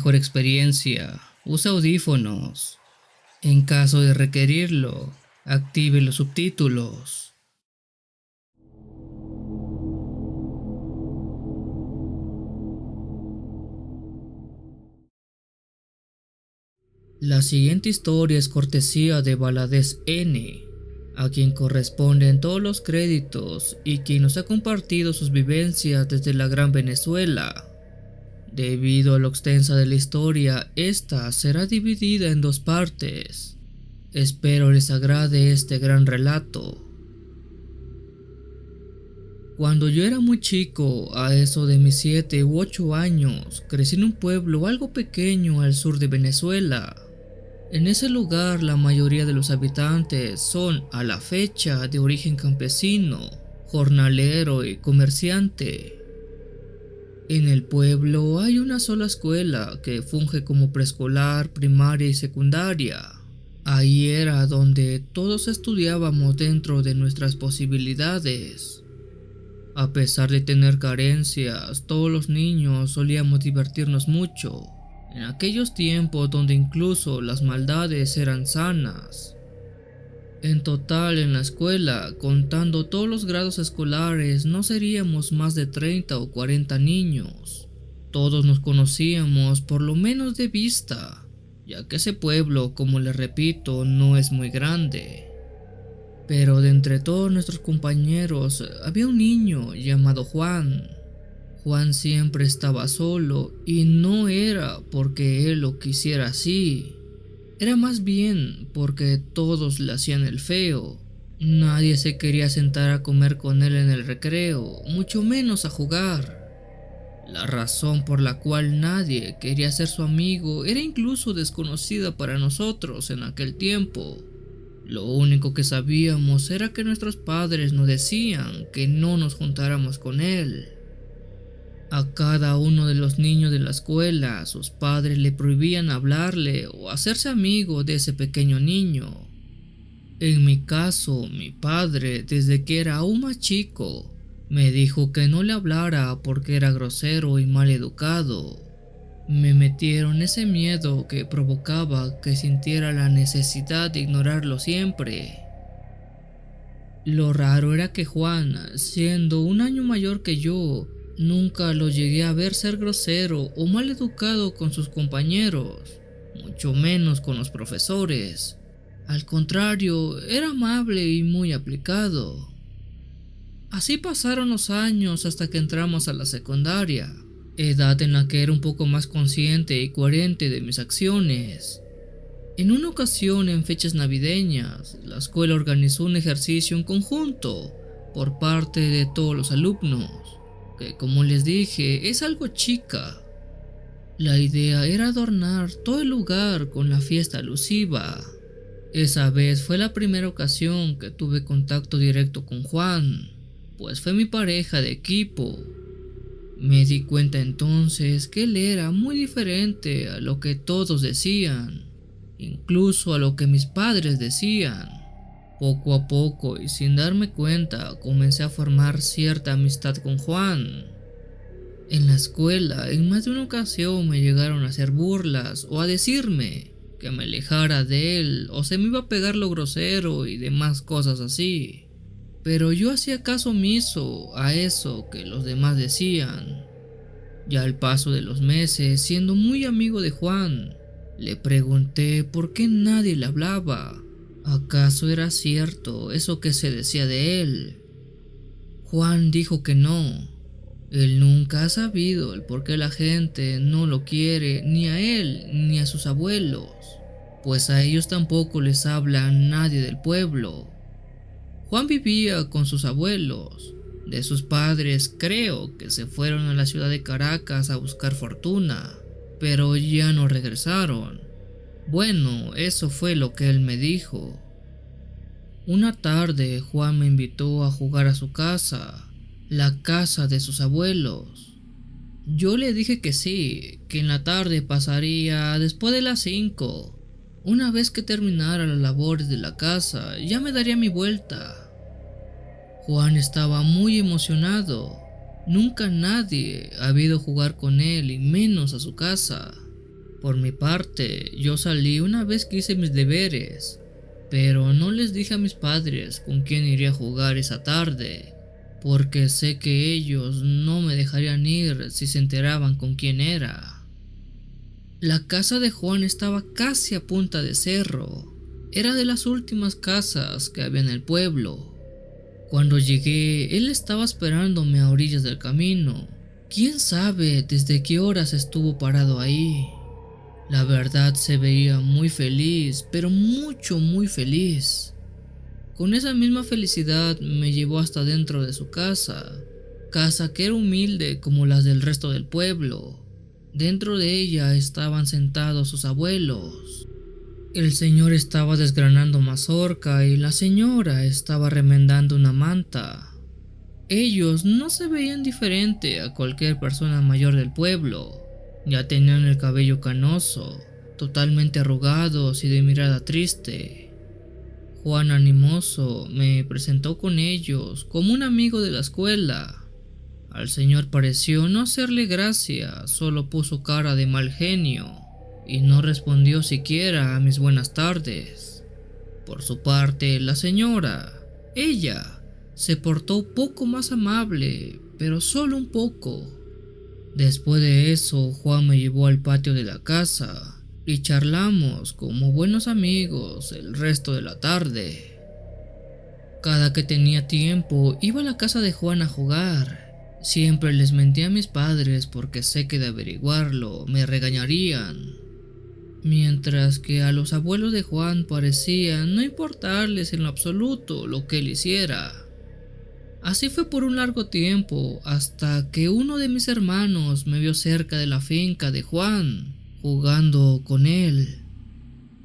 mejor experiencia, use audífonos. En caso de requerirlo, active los subtítulos. La siguiente historia es cortesía de Valadez N, a quien corresponden todos los créditos y quien nos ha compartido sus vivencias desde la Gran Venezuela. Debido a lo extensa de la historia, esta será dividida en dos partes. Espero les agrade este gran relato. Cuando yo era muy chico, a eso de mis 7 u 8 años, crecí en un pueblo algo pequeño al sur de Venezuela. En ese lugar la mayoría de los habitantes son a la fecha de origen campesino, jornalero y comerciante. En el pueblo hay una sola escuela que funge como preescolar, primaria y secundaria. Ahí era donde todos estudiábamos dentro de nuestras posibilidades. A pesar de tener carencias, todos los niños solíamos divertirnos mucho, en aquellos tiempos donde incluso las maldades eran sanas. En total en la escuela, contando todos los grados escolares, no seríamos más de 30 o 40 niños. Todos nos conocíamos por lo menos de vista, ya que ese pueblo, como les repito, no es muy grande. Pero de entre todos nuestros compañeros había un niño llamado Juan. Juan siempre estaba solo y no era porque él lo quisiera así. Era más bien porque todos le hacían el feo. Nadie se quería sentar a comer con él en el recreo, mucho menos a jugar. La razón por la cual nadie quería ser su amigo era incluso desconocida para nosotros en aquel tiempo. Lo único que sabíamos era que nuestros padres nos decían que no nos juntáramos con él. A cada uno de los niños de la escuela, sus padres le prohibían hablarle o hacerse amigo de ese pequeño niño. En mi caso, mi padre, desde que era aún más chico, me dijo que no le hablara porque era grosero y mal educado. Me metieron ese miedo que provocaba que sintiera la necesidad de ignorarlo siempre. Lo raro era que Juan, siendo un año mayor que yo, nunca lo llegué a ver ser grosero o mal educado con sus compañeros, mucho menos con los profesores. Al contrario, era amable y muy aplicado. Así pasaron los años hasta que entramos a la secundaria, edad en la que era un poco más consciente y coherente de mis acciones. En una ocasión, en fechas navideñas, la escuela organizó un ejercicio en conjunto por parte de todos los alumnos, que como les dije es algo chica. La idea era adornar todo el lugar con la fiesta alusiva. Esa vez fue la primera ocasión que tuve contacto directo con Juan, pues fue mi pareja de equipo. Me di cuenta entonces que él era muy diferente a lo que todos decían, incluso a lo que mis padres decían. Poco a poco y sin darme cuenta comencé a formar cierta amistad con Juan. En la escuela en más de una ocasión me llegaron a hacer burlas o a decirme que me alejara de él o se me iba a pegar lo grosero y demás cosas así. Pero yo hacía caso omiso a eso que los demás decían. Ya al paso de los meses, siendo muy amigo de Juan, le pregunté por qué nadie le hablaba. ¿Acaso era cierto eso que se decía de él? Juan dijo que no. Él nunca ha sabido el por qué la gente no lo quiere ni a él ni a sus abuelos, pues a ellos tampoco les habla nadie del pueblo. Juan vivía con sus abuelos. De sus padres creo que se fueron a la ciudad de Caracas a buscar fortuna, pero ya no regresaron. Bueno, eso fue lo que él me dijo. Una tarde Juan me invitó a jugar a su casa, la casa de sus abuelos. Yo le dije que sí, que en la tarde pasaría después de las 5. Una vez que terminara las labores de la casa, ya me daría mi vuelta. Juan estaba muy emocionado. Nunca nadie había ido a jugar con él y menos a su casa. Por mi parte, yo salí una vez que hice mis deberes, pero no les dije a mis padres con quién iría a jugar esa tarde, porque sé que ellos no me dejarían ir si se enteraban con quién era. La casa de Juan estaba casi a punta de cerro. Era de las últimas casas que había en el pueblo. Cuando llegué, él estaba esperándome a orillas del camino. ¿Quién sabe desde qué horas estuvo parado ahí? La verdad se veía muy feliz, pero muy feliz. Con esa misma felicidad me llevó hasta dentro de su casa que era humilde como las del resto del pueblo. Dentro de ella estaban sentados sus abuelos. El señor estaba desgranando mazorca y la señora estaba remendando una manta. Ellos no se veían diferente a cualquier persona mayor del pueblo. Ya tenían el cabello canoso, totalmente arrugados y de mirada triste. Juan, animoso, me presentó con ellos como un amigo de la escuela. Al señor pareció no hacerle gracia, solo puso cara de mal genio y no respondió siquiera a mis buenas tardes. Por su parte, la señora, ella, se portó un poco más amable, pero solo un poco. Después de eso, Juan me llevó al patio de la casa y charlamos como buenos amigos el resto de la tarde. Cada que tenía tiempo iba a la casa de Juan a jugar. Siempre les mentí a mis padres porque sé que de averiguarlo me regañarían. Mientras que a los abuelos de Juan parecía no importarles en lo absoluto lo que él hiciera. Así fue por un largo tiempo, hasta que uno de mis hermanos me vio cerca de la finca de Juan, jugando con él.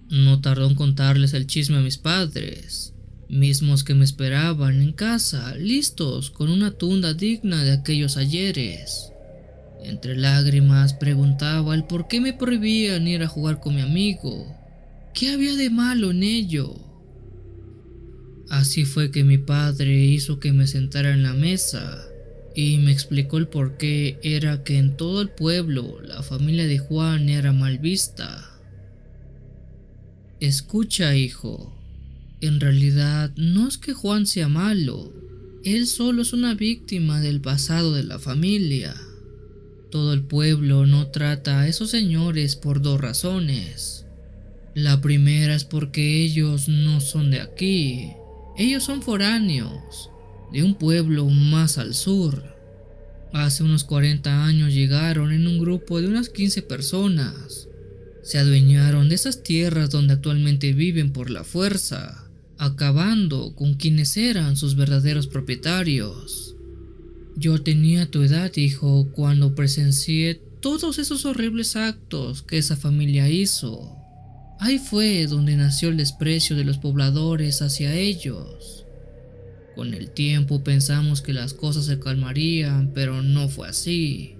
No tardó en contarles el chisme a mis padres, mismos que me esperaban en casa, listos con una tunda digna de aquellos ayeres. Entre lágrimas preguntaba el por qué me prohibían ir a jugar con mi amigo. ¿Qué había de malo en ello? Así fue que mi padre hizo que me sentara en la mesa y me explicó el por qué era que en todo el pueblo la familia de Juan era mal vista. Escucha, hijo, en realidad no es que Juan sea malo, él solo es una víctima del pasado de la familia. Todo el pueblo no trata a esos señores por dos razones. La primera es porque ellos no son de aquí. Ellos son foráneos, de un pueblo más al sur. Hace unos 40 años llegaron en un grupo de unas 15 personas. Se adueñaron de esas tierras donde actualmente viven por la fuerza, acabando con quienes eran sus verdaderos propietarios. Yo tenía tu edad, hijo, cuando presencié todos esos horribles actos que esa familia hizo. Ahí fue donde nació el desprecio de los pobladores hacia ellos. Con el tiempo pensamos que las cosas se calmarían, pero no fue así.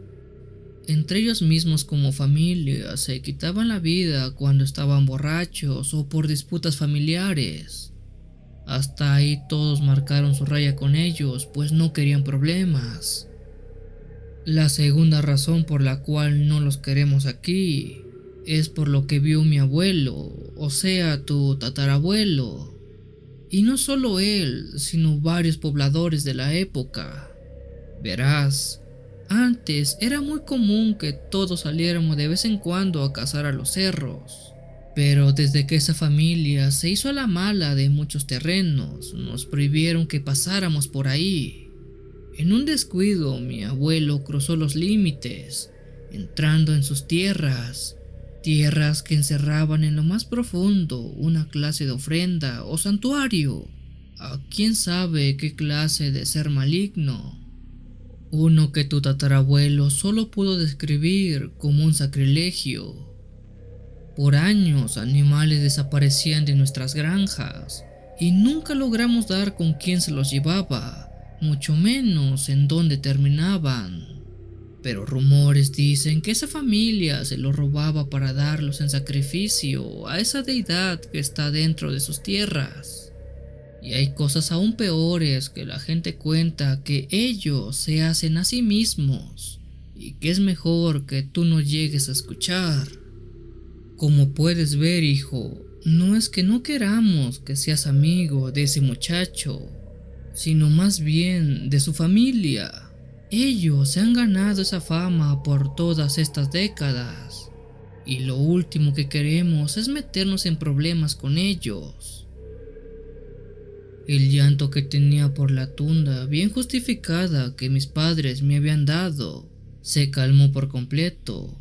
Entre ellos mismos como familia se quitaban la vida cuando estaban borrachos o por disputas familiares. Hasta ahí todos marcaron su raya con ellos, pues no querían problemas. La segunda razón por la cual no los queremos aquí es por lo que vio mi abuelo, o sea, tu tatarabuelo. Y no solo él, sino varios pobladores de la época. Verás, antes era muy común que todos saliéramos de vez en cuando a cazar a los cerros. Pero desde que esa familia se hizo a la mala de muchos terrenos, nos prohibieron que pasáramos por ahí. En un descuido, mi abuelo cruzó los límites, entrando en sus tierras que encerraban en lo más profundo una clase de ofrenda o santuario a quién sabe qué clase de ser maligno. Uno que tu tatarabuelo solo pudo describir como un sacrilegio. Por años animales desaparecían de nuestras granjas y nunca logramos dar con quién se los llevaba, mucho menos en dónde terminaban. Pero rumores dicen que esa familia se los robaba para darlos en sacrificio a esa deidad que está dentro de sus tierras. Y hay cosas aún peores que la gente cuenta que ellos se hacen a sí mismos y que es mejor que tú no llegues a escuchar. Como puedes ver, hijo, no es que no queramos que seas amigo de ese muchacho, sino más bien de su familia. Ellos se han ganado esa fama por todas estas décadas, y lo último que queremos es meternos en problemas con ellos. El llanto que tenía por la tunda bien justificada que mis padres me habían dado se calmó por completo,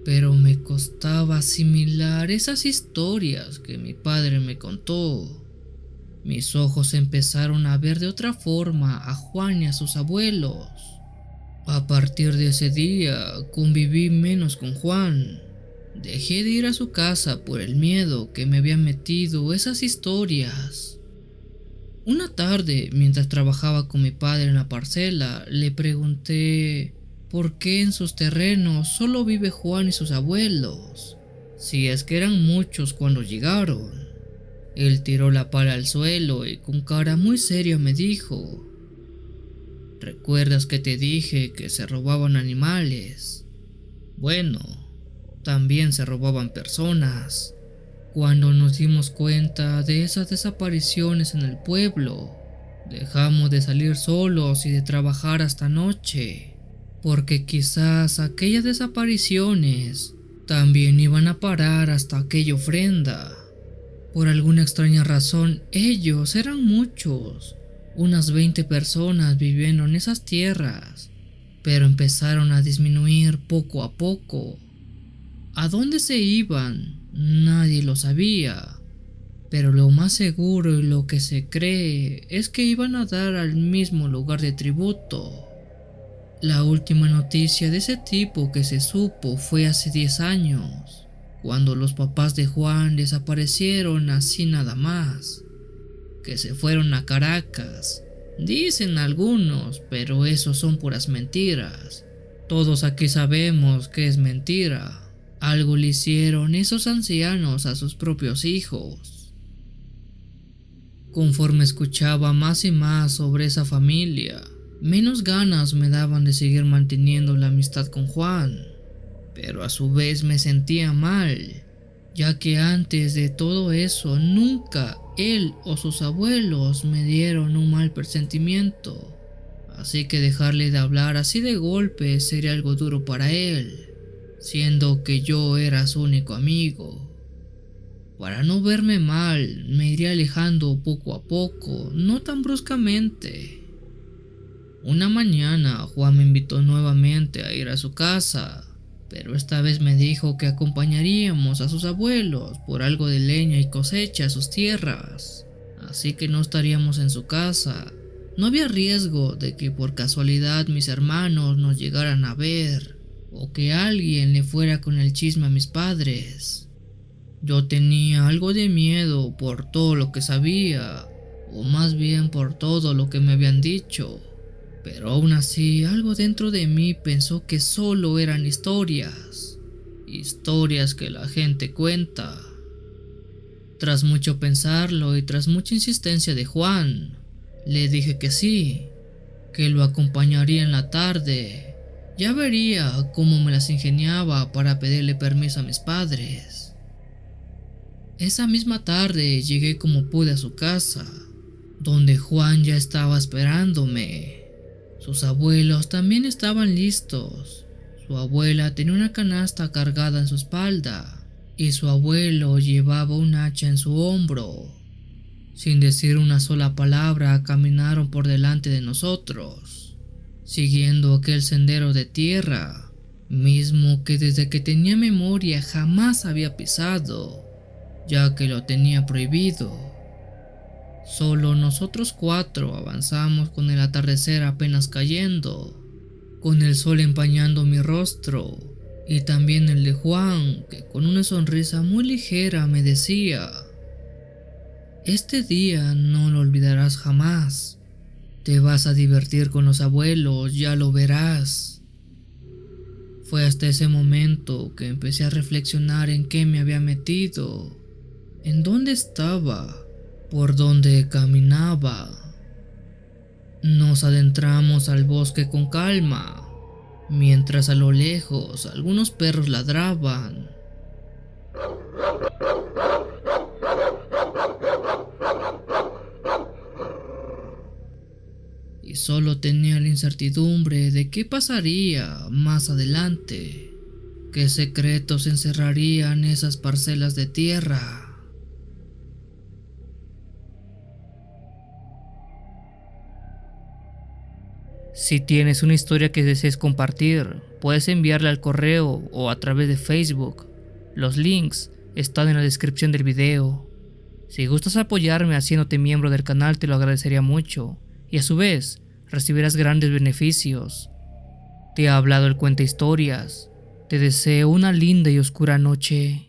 pero me costaba asimilar esas historias que mi padre me contó. Mis ojos empezaron a ver de otra forma a Juan y a sus abuelos. A partir de ese día conviví menos con Juan. Dejé de ir a su casa por el miedo que me habían metido esas historias. Una tarde, mientras trabajaba con mi padre en la parcela, le pregunté por qué en sus terrenos solo vive Juan y sus abuelos, si es que eran muchos cuando llegaron. Él tiró la pala al suelo y con cara muy seria me dijo: ¿recuerdas que te dije que se robaban animales? Bueno, también se robaban personas. Cuando nos dimos cuenta de esas desapariciones en el pueblo, dejamos de salir solos y de trabajar hasta noche, porque quizás aquellas desapariciones también iban a parar hasta aquella ofrenda. Por alguna extraña razón, ellos eran muchos, unas 20 personas viviendo en esas tierras, pero empezaron a disminuir poco a poco. ¿A dónde se iban? Nadie lo sabía, pero lo más seguro y lo que se cree es que iban a dar al mismo lugar de tributo. La última noticia de ese tipo que se supo fue hace 10 años, cuando los papás de Juan desaparecieron así nada más, que se fueron a Caracas. Dicen algunos, pero eso son puras mentiras. Todos aquí sabemos que es mentira. Algo le hicieron esos ancianos a sus propios hijos. Conforme escuchaba más y más sobre esa familia, menos ganas me daban de seguir manteniendo la amistad con Juan, pero a su vez me sentía mal, ya que antes de todo eso nunca él o sus abuelos me dieron un mal presentimiento, así que dejarle de hablar así de golpe sería algo duro para él, siendo que yo era su único amigo. Para no verme mal, me iría alejando poco a poco, no tan bruscamente. Una mañana, Juan me invitó nuevamente a ir a su casa, pero esta vez me dijo que acompañaríamos a sus abuelos por algo de leña y cosecha a sus tierras, así que no estaríamos en su casa. No había riesgo de que por casualidad mis hermanos nos llegaran a ver, o que alguien le fuera con el chisme a mis padres. Yo tenía algo de miedo por todo lo que sabía, o más bien por todo lo que me habían dicho, pero aún así algo dentro de mí pensó que solo eran historias que la gente cuenta. Tras mucho pensarlo y tras mucha insistencia de Juan, le dije que sí, que lo acompañaría en la tarde. Ya vería cómo me las ingeniaba para pedirle permiso a mis padres. Esa misma tarde llegué como pude a su casa, donde Juan ya estaba esperándome. Sus abuelos también estaban listos. Su abuela tenía una canasta cargada en su espalda y su abuelo llevaba un hacha en su hombro. Sin decir una sola palabra, caminaron por delante de nosotros, siguiendo aquel sendero de tierra, mismo que desde que tenía memoria jamás había pisado, ya que lo tenía prohibido. Solo nosotros 4 avanzamos con el atardecer apenas cayendo, con el sol empañando mi rostro y también el de Juan, que con una sonrisa muy ligera me decía: este día no lo olvidarás jamás. Te vas a divertir con los abuelos, ya lo verás. Fue hasta ese momento que empecé a reflexionar en qué me había metido, en dónde estaba, por dónde caminaba. Nos adentramos al bosque con calma, mientras a lo lejos algunos perros ladraban. Solo tenía la incertidumbre de qué pasaría más adelante, qué secretos encerrarían esas parcelas de tierra. Si tienes una historia que desees compartir, puedes enviarla al correo o a través de Facebook. Los links están en la descripción del video. Si gustas apoyarme haciéndote miembro del canal, te lo agradecería mucho, y a su vez recibirás grandes beneficios. Te ha hablado el Cuenta Historias. Te deseo una linda y oscura noche.